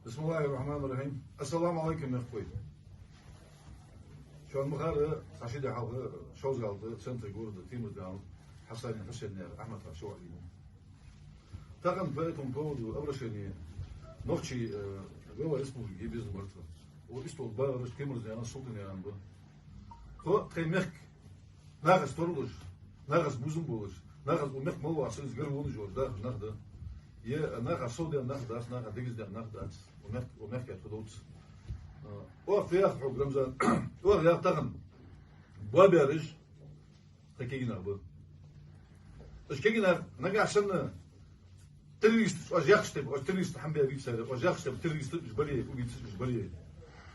بسم الله الرحمن الرحيم. السلام عليكم يا اخوي. شو المخارة عشيدة حلقة شوز قالت سنتر جورد تيمور داون حسين نير أحمد شو عليهم. تاقن بيتهم بود وأول شيء نوتشي جوا اسمه يجيبيز مرتبة وإستول بارش تيمور داون سلطان يعني به. هو تيمك ناقص تورلش ناقص بوزن بولش ناقص ومك مو عشان يزجر ونجور ده ناخده. يا ناقص صودي ناخده ناقص ديجز ده ناخده ومك يتفضوت. وفي آخر حب رمزان وغير تغن بوابيرج تكيجنا بو إيش كيجنا نجا عشان تريست وجاكستب وتريست حمبي أبيك سير وجاكستب تريست إجبارية وبيت إجبارية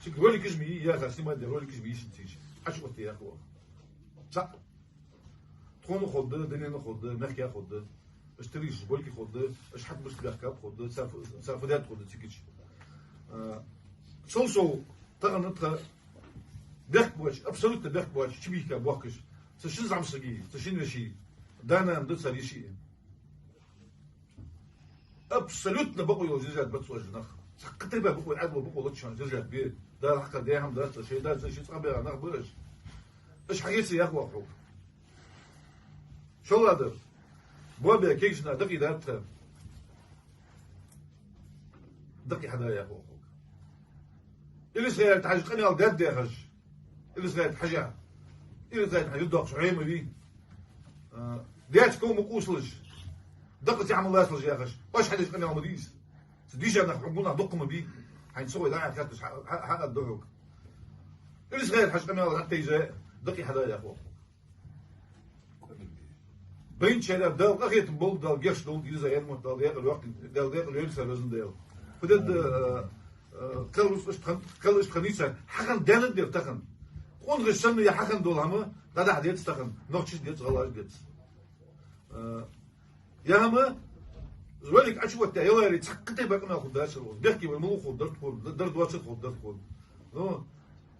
شك رولي كجمي يا خاسي ما رولي كجمي شنتيش عش وقت يا أخوة صح تكون خد دنيا خد مخيا خد اشتريش بولكي خد إيش حد مش بيحكي خد سافدات خد تيجيش سو تغن نتخ بيحك بواش أبسولوت بيحك بواش شبيكة بوكش تشين زعم سجي تشين رشي دانا مدت سري شيء أبسولوت نبقوا يوزيزات بتسوى جنخ كتبه بقوا العدوى بقوا لطشان جزات بيه ده حق ديهم ده شيء ده شيء صعب يا نخ بيش إيش حقيقي يا أخوة حوك شو هذا بوابة كيجنا دقي ده دقي حدا يا أخوة اللي صغير تحاج قني على داد يا خش اللي صغير تحاجة اللي صغير تحاج يدق شعيم بي ديات كوم مقوسلش دقت يعمل الله يصلش يا خش واش حد قني على مديس تديش انا حقونا دقم بي حنسوي لا كاتش حق الدعوك اللي صغير تحاج قني على حتى يجا دقي حدا يا اخو بين شباب دال لقيت بول دال جيش دول دي زي الموت دال ديال الوقت دال ديال اليوم لازم ديال بدد كلش خنيسة حقن دالت دير تخن قون غشن يا حقن دول هما دا حديت تخن نوتش ديت غلاش ديت يا هما زولك اشوى تا يلا ري تسقطي باك ناخذ داش بيحكي والمو خذ درت واش خذ درت خذ نو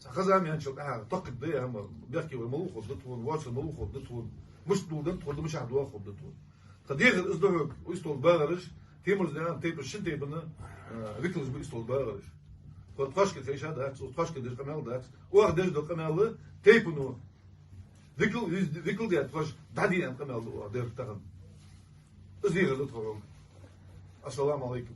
خزام يعني شو طقت دي هما بيحكي والمو خذ درت واش المو خذ درت مش دول درت خذ مش عدوا خذ درت قدير الاصدق ويستول بارش تيمر زمان تيبر شنتي بنا ريكلز بيستول بارش وتقاش كده إيش هذا وتقاش كده القناة ده واحد يجد القناة تيبنو ذيكل ده تقاش بعدين القناة ده واحد يرتقن أزير الأطفال السلام عليكم.